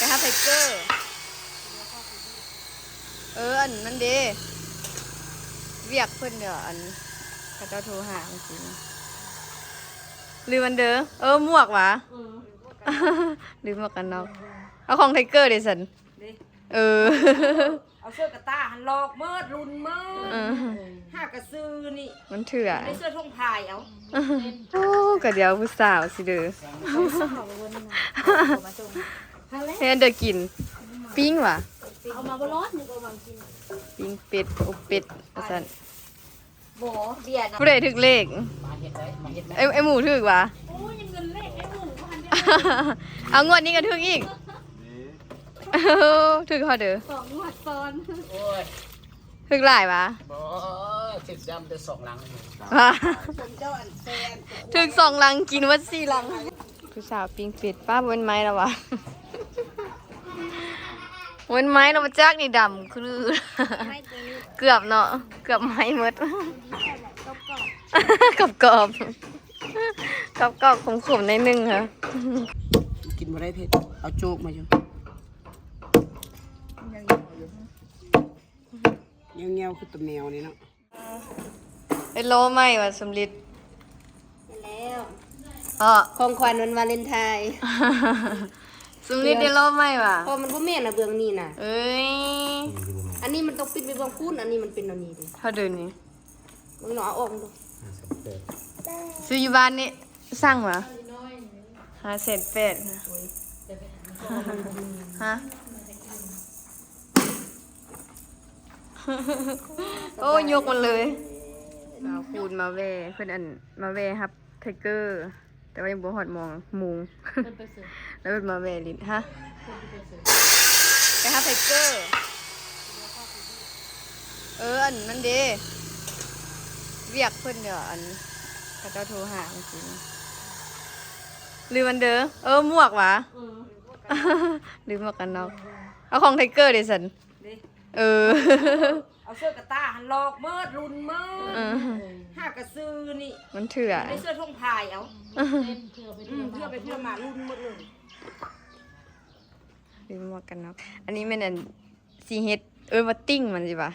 ไปหาไทเกอร์อันนั่นเด้เวียกเพิ่นเดี๋ยวอันเขาเจ้าโทรหาจริงลืมมันเด้อหมวกวะลืมหมวกกันน็อกเอาของไทเกอร์เดซันเอาเสื้อกระตาหันหลอกเมิดรุนเมิดห้ากระซื้อนี่มันเถื่อไม่เสื้อท่องพายเอาโอ้กะเดี๋ยวผู้สาวสิเด้อเฮ้ยเด้อกินปิ้งวะเอามาบร้อนนี่ก็วางกินปิ้งเป็ดอบเป็ดว่าซั่นโบเบียร์นะผู้ใดถึกเลขไอ้หมูถึกวะโอ้ยังเงินเลขไอ้หมูพันเดียวเอางวดนี้ก็ถึกอีกถึกพอเด้อ2 งวดซ้อนถึกหลายวะถึกจำได้2 ลังถึก2 ลังกินวัด4 ลังผู้สาวปิ้งเป็ดป้าบนไม้แล้ววะบนไม้เรามาจากนี่ดำคือเกือบเนาะเกือบไม้หมดกรอบขมๆในนึงค่ะกินมาได้เผ็ดเอาโจ๊กมาอยู่เงี้ยวคือตัวแมวนี่เนาะไอ้โลไม่ว่ะสมฤทธิ์แล้วของขวัญวันวาเลนไทน์สมฤทธิ์ได้โลไม่ว่ะพอมันก็แม่น่ะเบื้องนี้น่ะเอ้ยอันนี้มันต้องปิดไปบางพูนอันนี้มันเป็นอันนี้ดิถ้าเดินนี่มึงลองเอาออกดูซื้ออยู่บ้านนี่สั่งวะ500,000ฮะโอ้ยกมันเลยสาวคูณมาแว่เพื่อนอันมาแว่ครับไทเกอร์แต่ว่ายังบ่ฮอดมองมุงแล้วเป็นมาแว่ลิ้นฮะไปหาไทเกอร์อันนั่นเด้เวียกเพื่อนเดี๋ยวอันเขาเจ้าโทรหาจริงลืมมันเด้อหมวกวะลืมหมวกกันน็อกเอาของไทเกอร์เดซันเอาเสื้อกระตาหันหลอกเมิดรุนเมิดห้ากระซื้อนี่มันเถื่อไม่เสื้อท่องพายเอาเพื่อไปเพื่อมารุนหมดเลยลืมหมวกกันน็อกอันนี้มันอันสีเฮ็ดมาติ้งมันสิปะ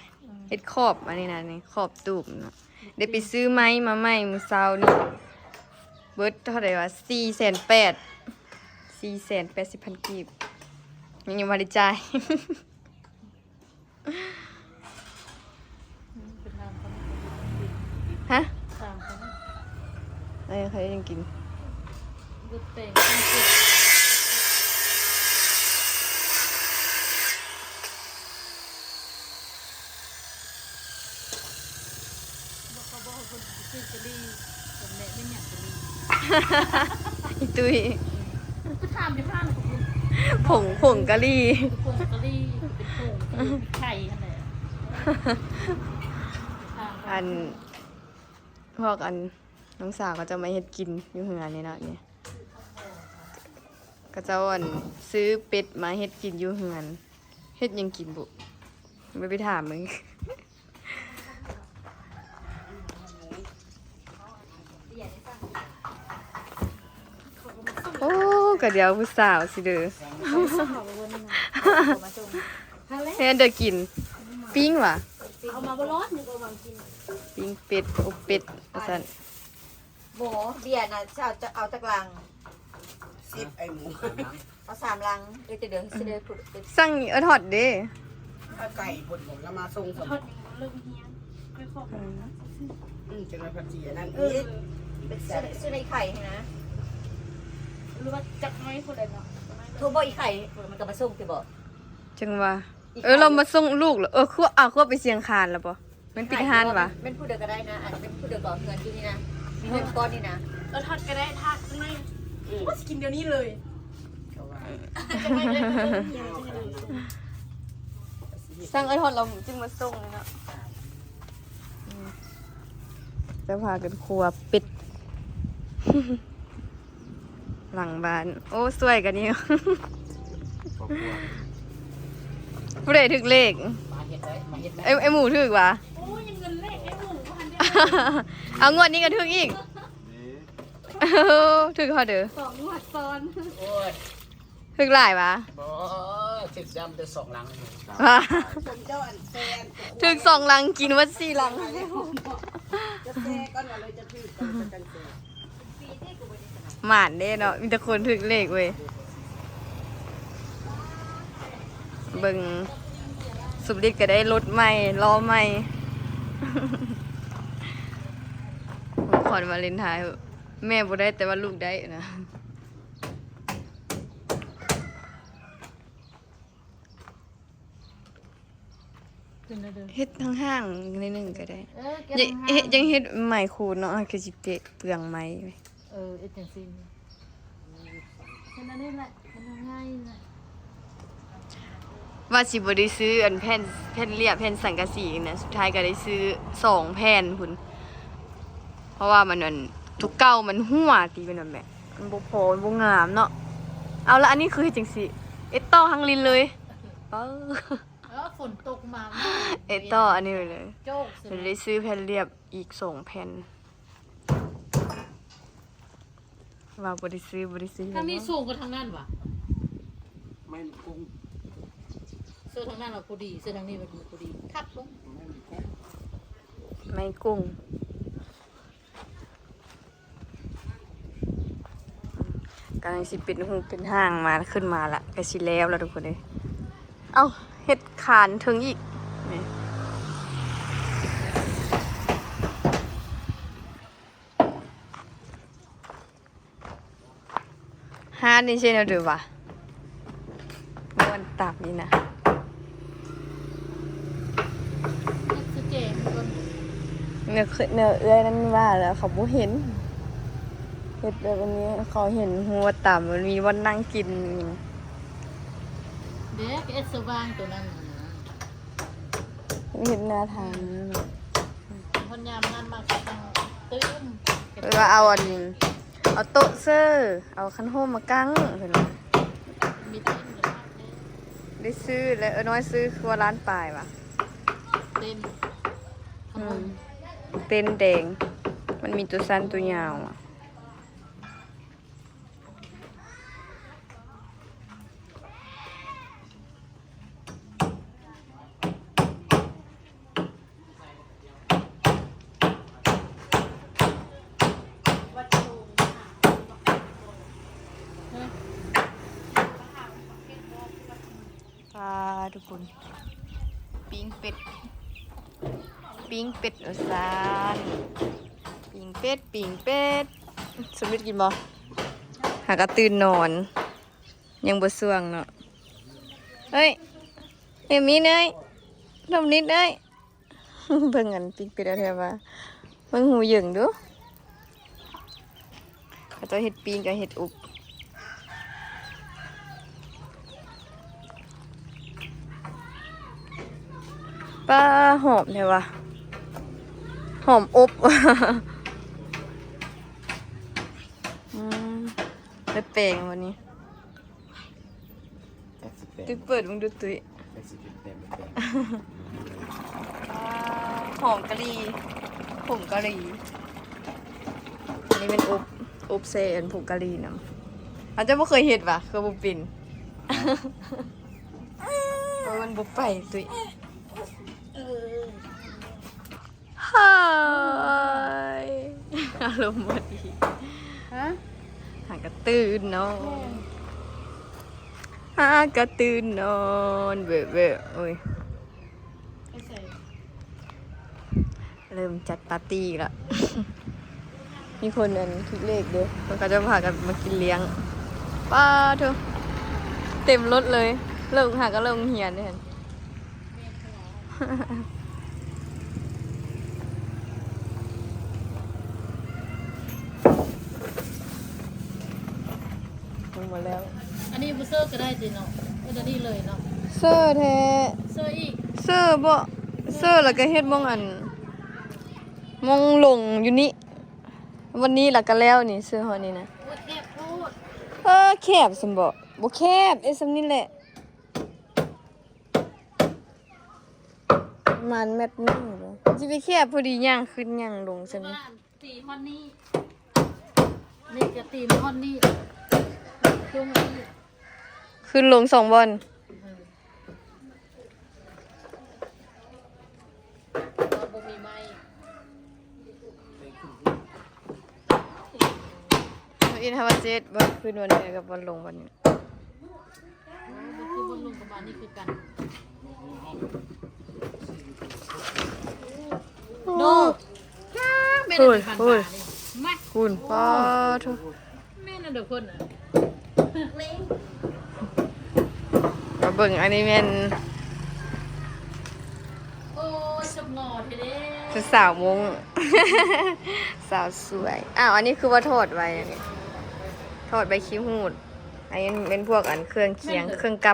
เฮ็ดขอบอันนี้นะนี่ขอบตูบเนาะเดี๋ยวไปซื้อไม้มาใหม่มื้อเช้านี่เบิดเท่าไหร่วะ480,000 กีบยังบ่ได้จ่ายฮะใครยังกินอีตุยก็ทำอยู่ข้างผงกะหรี่เป็นผงไข่อะไรพวกน้องสาวก็จะมาเฮ็ดกินอยู่เฮือนนี่เนาะเนี่ยก็จะซื้อเป็ดมาเฮ็ดกินอยู่เฮือนเฮ็ดยังกินบุไม่ไปถามมึงโอ้ก็เดี๋ยวผู้สาวสิเด้อเฮ้ยเด้อกินปิ้งวะเอามาบร้อนนี่ก็วางกินปิ้งเป็ดอบเป็ดว่าซั่นโบเบียร์น่ะจะเอาตะกลัง10ไอ้หมูเอา3 ลังเดี๋ยวสิเด้อพูดสั่งทอดเด้ไก่พุ่นผมแล้วมาส่งทอดเริ่มเฮียนไปฟอกจังผัดจีนั่นเป็นซื้อในไข่นะหรือว่าจักไม้คนใดเนาะโทรบอกอีไข่มันก็มาส่งสิบ่จังว่าเรามาส่งลูกเหรอคั่วไปเชียงคานแล้วป่ะมันปิดห้านวะเป็นผู้เดียวก็ได้นะอาจจะเป็นผู้เดียวก่อเงินที่นี่นะเงินก้อนนี่นะทอดก็ได้ทอดไม่ว่าจะกินเดี๋ยวนี้เลยสั่งทอดเราจึงมาส่งเลยเนาะจะพากันครัวปิดหลังบ้านโอ้สวยกันนี่ผู้ใดถึกเลขไอ้หมูถึกวะโอ้ยังเงินเลขไอ้หมูพันเดียวเอางวดนี้ก็ถึกอีกถึกพอเด้อ2 งวดซ้อนถึกหลายวะ เจ็ดดำจะสองหลัง อ่า ชมเจ้าอันแซน ถึง2 ลังกินวัด4 ลัง จะแซก้อนอะไรจะถือกันจะกันแซ หมานเด้เนาะมีแต่คนถึกเลขเว้ยเบิ่งสุบลิดก็ได้รถใหม่ล้อใหม่ ผมขอวาเลนไทน์เถอะแม่บ่ได้แต่ว่าลูกได้นะเฮ็ดทั้งห้างในหนึ่งก็ได้ยังเฮ็ดใหม่คูณเนาะคือสิเปะเปลืองไม้ไว้ เอ็ดจังซี่แค่นั้นนี่แหละมันง่ายนะ ว่าสิบ่ได้ซื้ออันแผ่นเรียบแผ่นสังกะสีนะสุดท้ายก็ได้ซื้อ2 แผ่นพุ่นเพราะว่ามันอันทุกเก่ามันหัวตีเป็นแบบมันบ่พอมันบ่งามเนาะเอาละอันนี้คือเฮ็ดจังซี่เอ็ดต่อหังลินเลยเป้า ฝนตกมา เอ็ดต่ออันนี้ไปเลย โจก เพิ่นได้ซื้อแผ่นเรียบอีก2 แผ่นว่าบ่ได้ซื้อ ทางนี้สูงกว่าทางนั้นวะ ไม่กุ้ง เสื้อทางนั้นเราพอดีเสื้อทางนี้มันพอดีทับลง ไม่กุ้งกำลังสิเป็นหูเป็นห้างมาขึ้นมาละก็สิแล้วทุกคนเลยเอ้าเฮ็ดขานถึงอีกนี่ห้านี่ใช่ไหมดูวะม้วนตับนี่นะ สเกมมัน เนื้อเอื้อยนั่นว่าแล้วเขาบ่เห็นเฮ็ดแบบนี้เขาเห็นหัวต่ำมันมีวันนั่งกิน เด็กเอสว่างตัวนั้น เห็นหน้าทาง คนยามงานมาก็ต้องตื้ม เออเอาอันนี้เอาโต๊ะเซอร์เอาคันโฮมมากั้งเพิ่นว่า มีตื้ม ได้ซื้อแล้วน้อยซื้อคือว่าร้านปลายว่ะ เต็มขโมย เต้นแดงมันมีตัวสั้นตัวยาวอ่ะปลาทุกคนปิ้งเป็ดอุซานปิ้งเป็ดสมมิติกินบ่หากระตื่นนอน ยังบ่ส่วงเนาะเฮ้ยเอ็มมี่เนยลมนิดเนย เบิ่งอันปิ้งเป็ดเอาแท้ว่าเบิ่งหูเหยิงดูเขาเจ้าเฮ็ดปิ้งกับเฮ็ดอุบปลาหอมเลยวะหอมอบ ได้แปลงวันนี้ตุ้ยเปิดมึงดูตุ้ยหอมกะหรี่ผงกะหรี่อันนี้เป็นอบเซนผงกะหรี่นำอาจจะไม่เคยเห็นว่ะคือบุปิน มันบุไปตุ้ยฮายอารมณ์บ่ดีหากระตื่นนอนหากระตื่นนอนเว่โอ้ยเริ่มจัดปาร์ตี้ละ มีคนนั้นคิดเลขเด้อมันก็จะพากันมากินเลี้ยงป้าเถอะเต็มรถเลยเลิกหาก็เลิกเหียนเนี่ยหมดแล้ว อันนี้บุเซอร์ก็ได้สิเนาะก็จะนี่เลยเนาะ เสื้อแท้ เซอร์อีก เสื้อบ่เสื้อแล้วก็เฮ็ดมองอันมองลงอยู่นี่วันนี้ล่ะก็แล้วนี่เสื้อเฮานี่นะ โอ้ยแคบพูด แคบซั่นบ่บ่แคบไอ้ซั่นนี่แหละมันแมตนึงบ่สิไปแคบพอดีย่างขึ้นย่างลงซั่น ว่าตีฮอนนี่นี่จะตีฮอนนี่ช่วงนี้ ขึ้นลง2บอน เออ อินทาวาเซตบ่คืนวันนี้กับบอลลงวันนี้ คือบนลงกับบ้านนี่คือกันโน่แม่น่ะผ่านป่าเลยมา คุณป้าทุก แม่น่ะเด็กคนอ่ะ มาเบิ่งอันนี้แม่น โอ้ยสมงอเท่เด้ คือสาวมุ้ง สาวสวยอ้าวอันนี้คือว่าทอดไว้อันนี้ทอดใบขี้หูดอันนี้เป็นพวกอันเครื่องเคียงเครื่องกั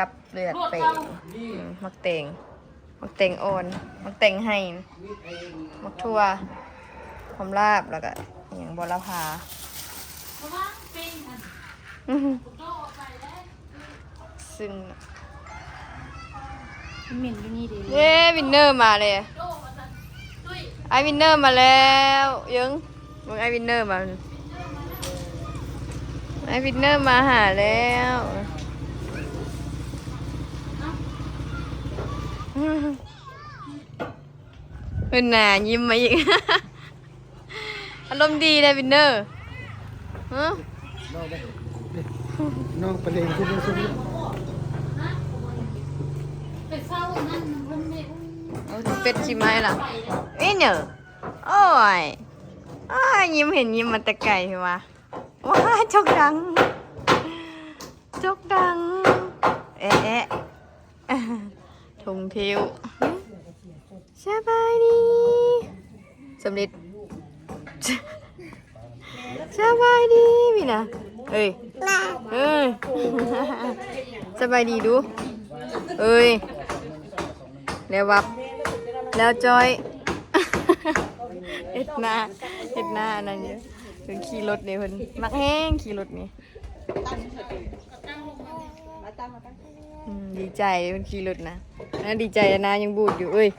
บเลือดเปงมักเตงอ่อนมักเตงให้มักทั่วหอมลาบแล้วก็อย่างบอระพา เพราะว่าเป็นอัน โน่ไปได้ ซึ่ง เหม็นอยู่นี่ดิ เย้วินเนอร์มาเลย โน่มาสั่นตุ้ย ไอวินเนอร์มาแล้วยังมึงไอวินเนอร์มาไอวินเนอร์มาหาแล้วเป็นหนายิ้มมาอีก อารมณ์ดีเลยวินเนอร์ฮะ น้องไปเลยคุณผู้ชม ไปเฝ้านั่นมันไม่อุ้ม เอาถึงเป็ดชิมไหมล่ะวินเนอร์โอ้ยอ้ายยิ้มเห็นยิ้มมันตะไก่เหรอวะว้าจกดังเอ๊ะทงเทียวสบายดีสำเร็จสบายดีพี่นะเอ้ยสบายดีดูเอ้ยแล้ววับแล้วจอยเฮ็ดหน้าอันนั้นเยอะเพิ่นขี่รถนี่เพิ่นมักแห้งขี่รถนี่ดีใจเพิ่นขี่รถนะดีใจนะยังบูดอยู่เอ้ย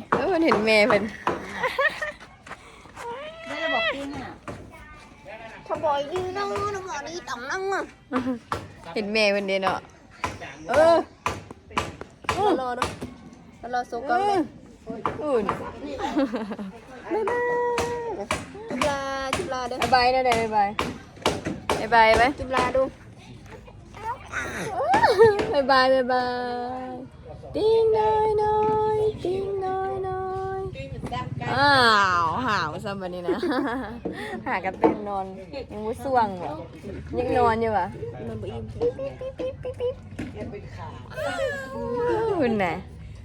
เพิ่นเห็นแม่เพิ่น ไม่ได้บอกพี่น่ะขบอยยืนน้องหมอนี่ต้องนั่งอ่ะ เห็นแม่เพิ่นเด้เนาะรอโซกันเลยอุ่นบ๊ายบายจุฬาเด้อบ๊ายบายนะเด้อบ๊ายบายไปจุฬาดูบ๊ายบายติ้งน้อยติ้งน้อยอ้าวหาวซ้ำบัดนี้นะ หากันเต้นนอนยังบ่ส่วงบ่ยังนอนอยู่บ่นอนบ่อิ่มปิ๊บคุณน่ะ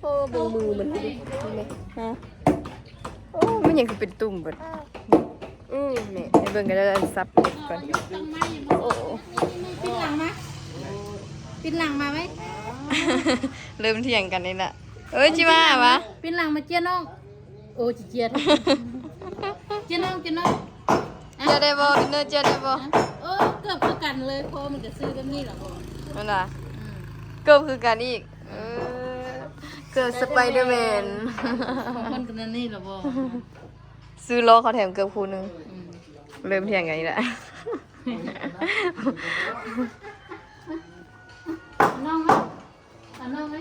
โอ้เบิ่งมือมันดิฮะโอ้มันยังคือเป็นตุ่มเบิดนี่ให้เบิ่งกันแล้วซับเล็บก่อนโอ้ ปิดหลังมาปิดหลังมาไหม เริ่มเถียงกันนี่น่ะจิมาวะ ปิดหลังมาเจี๊ยน้องโอ้เจี๊ยเจี๊ยน้อง เจอได้บ่วินเนอร์เจอได้บ่ เออเกือบคือกันเลยพอมันจะซื้อกันนี่หรอบ่ นั่นน่ะเกือบคือกันอีกเกือบสไปเดอร์แมน คนกันนี่หรอบ่ ซื้อล้อเขาแถมเกือบคู่นึงเริ่มเถียงกันนี่แหละ น้องไหมน้องไหม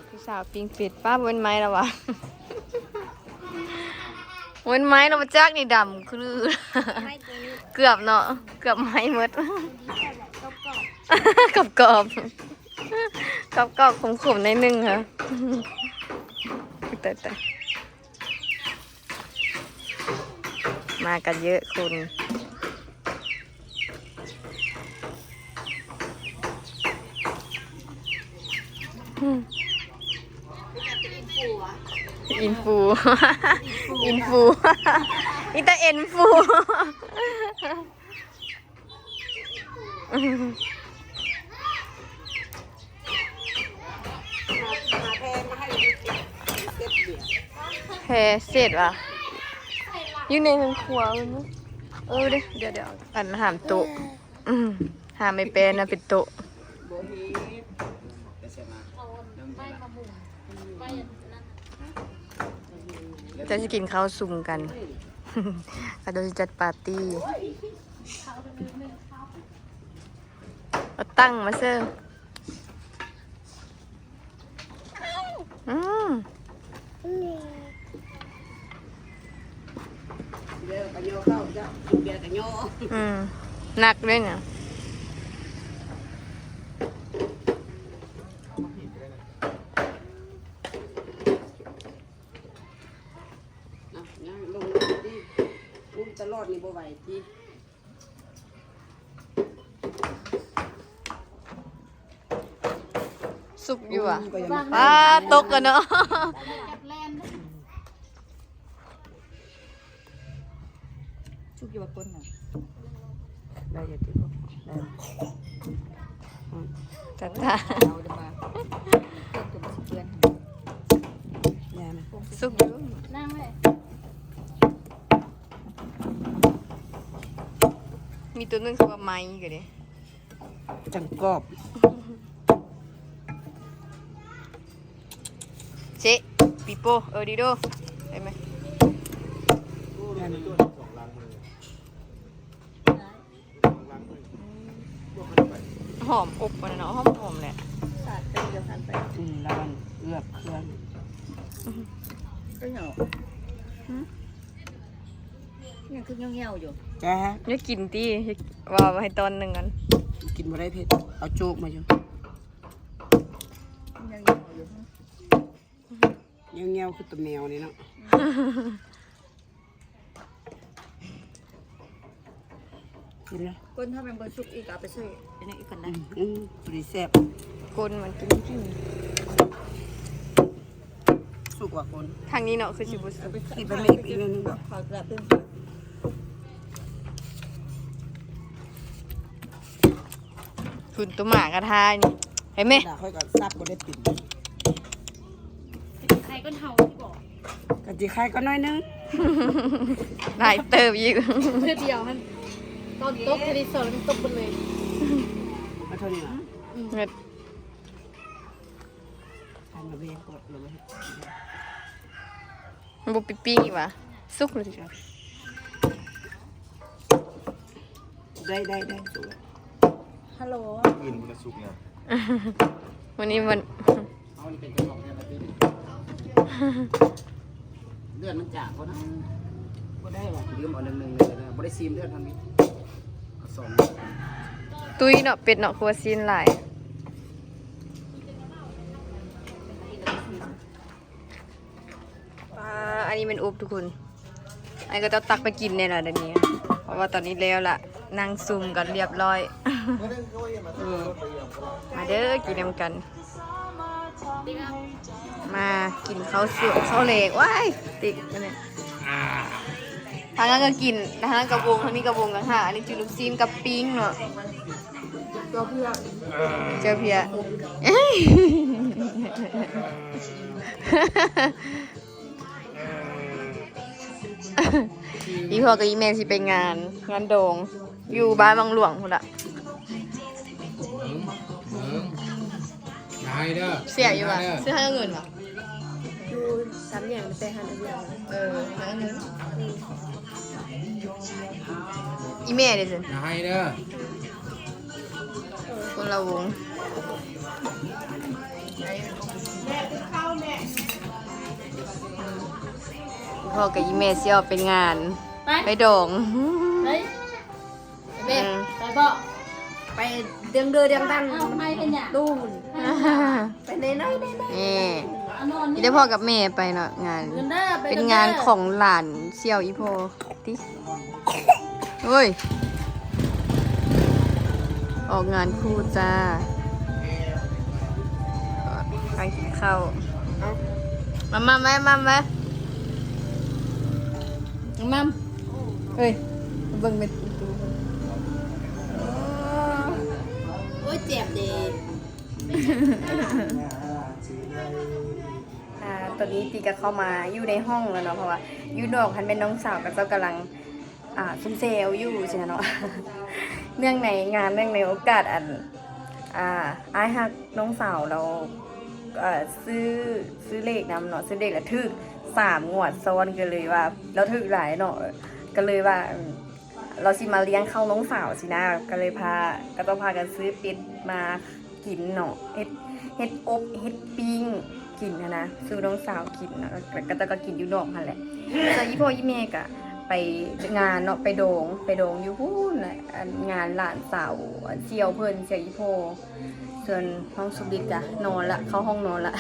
พี่สาวปิ้งเป็ดป้าเว้นไม้แล้ววะ เว้นไม้เรามาจักนี่ดำคือ เกือบเนาะเกือบไม้หมดกรอบขมๆในนึงค่ะแต่มากันเยอะคุณอินฟูนี่แต่เอ็นฟู แพ้เสร็จว่ะอยู่ในห้องครัวมันมั้ยเดี๋ยวอันหามโต๊ะหามไม่เป็นนะเป็นโต๊ะจะกินข้าวซุ่มกัน ก็โดยจัดปาร์ตี้เอาตั้งมาเซอร์ เบียร์กับโย่ หนักเลยเนี่ย นะลงดิอุ้มตลอดนี่บ่ไหวที่ สุกอยู่อ่ะ ก็ยังมา ป้าตกกันเนาะ จับแลนด์ ชุกอยู่ว่าก้นน่ะ ได้จะติดได้ จัดตา เอาเดี๋ยวมาเพิ่มตัวมาสิเพื่อน แย่ไหม สุกอยู่ นั่งเลย มีตัวนึงคือว่าไม้กันดิ จังกรอบ เชปิโป้ดิโดได้ไหม แย่ไหม หอมอบมันเนาะหอมแหละ สาดไปเดียวกันไป แล้วมันเอือบเครื่อง ก็เหงายังคือเงี้ยวๆอยู่ จ้า อย่ากินตีว่าให้ตอนหนึ่งกัน กินบ่ได้เผ็ดเอาโจกมาอยู่ ยังเงี้ยวอยู่ เงี้ยวๆคือตัวแมวนี่เนาะกินแล้ว ก้นถ้าเป็นบนชุกอีกเอาไปช่วยอันนี้อีกคนนะ บริแซ่บ กลมันกินกิน สุกกว่าคน ทางนี้เนาะคือชิบุสุ นี่เป็นอีกเรื่องนึงแบบ ขอกระตึ้ง คุณตัวหมากระทายนี่เห็นไหม ด่าค่อยก็ซับบ่ได้ปิ่น ใครก็เท่าที่บอก กะจิไข่ก็น้อยนึง ได้เติบอีก เพื่อเดียวมันตอนตกทีนี้สอนมันตกหมดเลย มาเท่านี้นะ เม็ด ทำมาเบียกดเลย มันบุปิปิ้งอีกวะสุกเลยจ้ะ ได้สวย ฮัลโหล อื่นมันจะสุกเนี่ย วันนี้มัน เอานี่เป็นเจ้าของเนี่ยมาตีเลือดมันจากเขานะบ่ได้ว่ะลืมเอาหนึ่งเลยนะบ่ได้ซีมเลือดทำนี้เอาสอง ตุ้ยเนาะเป็ดเนาะครัวซีนหลายอันนี้เป็นอุบทุกคนอันนี้ก็ต้องตักไปกินเนี่ยแหละเดี๋ยวนี้เพราะว่าตอนนี้แล้วล่ะนั่งซุ่มกันเรียบร้อย มาเด้อกินน้ำกัน มากินข้าวสวยข้าวเหลกว้ายติกมาเนี่ยทางนั้นก็กินทางนั้นกระวงทางนี้กระวงกันค่ะอันนี้จุลูกซีนกับปิ้งเนาะเจอเพียเอ้ยอีพ่อกับอีแม่สิไปงานโดงอยู่บ้านบางหลวงพุ่นละ นายเด้อ เสียอยู่ป่ะซื้อให้เงินป่ะ ดูสามอย่างไปหันอันเดียว ให้เงินอีแม่เดี๋ยวสิ นายเด้อ คนละวงพ่อกับอีเมเซียวเป็นงาน ไปโด่ง เฮ้ยเบ๊ไปบ่ ไปเดืองเดือเดืองดัน เอาไปเป็นอย่าง ตู้นไปในน้อย นี่ เอานอน ได้พ่อกับแม่ไปเนาะงาน เงินได้อ เป็นงานของหลานเซียวอีโพติเฮ้ย ออกงานคู่จ้าไปกินข้าวมาไหมมัมเอ้ยเบิ่งเป็นตู โอ้ยเจ็บดี ตอนนี้ตีก็เข้ามาอยู่ในห้องแล้วเนาะเพราะว่าอยู่นอกคันเป็นน้องสาวกับเจ้ากำลังซุ่มเซลอยู่ใช่ไหมเนาะ เนื่องในงานเนื่องในโอกาสอ้ายฮักน้องสาวเราซื้อเลขนำเนาะซื้อเลขแล้วถึก3 งวดซ้อนกันเลยว่าเราถึกหลายเนาะก็เลยว่าเราสิมาเลี้ยงเข้าน้องสาวสินะก็เลยก็ต้องพากันซื้อเป็ดมากินเนาะเฮ็ดอบเฮ็ดปิ้งกินนะซื้อน้องสาวกินนะก็กินอยู่นอกนั่นแหละแต่อีพ่ออีแม่ก็ ไปงานเนาะไปโดงอยู่พู้นน่ะอันงานหลานสาวอันเสี่ยวเพิ่นเสี่ยวอีโพส่วนห้องสุบิกะนอนละเข้าห้องนอนละ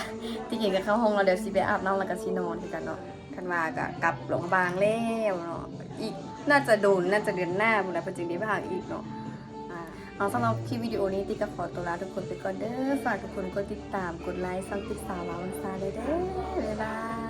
ที่จริงก็เข้าห้องแล้วเดี๋ยวสิไปอาบน้ำแล้วก็สินอนคือกันเนาะคันว่าก็กลับโรงพยาบาลแล้วเนาะอีกน่าจะเดือนหน้าพุ่นน่ะเพิ่นจึงได้พาอีกเนาะเอาสำหรับคลิปวิดีโอนี้ติ๊กก็ขอตัวลาทุกคนไปก่อนเด้อฝากทุกคนกดติดตามกดไลค์ซังติ๊กสาวลาวซาเลยเด้อบ๊ายบาย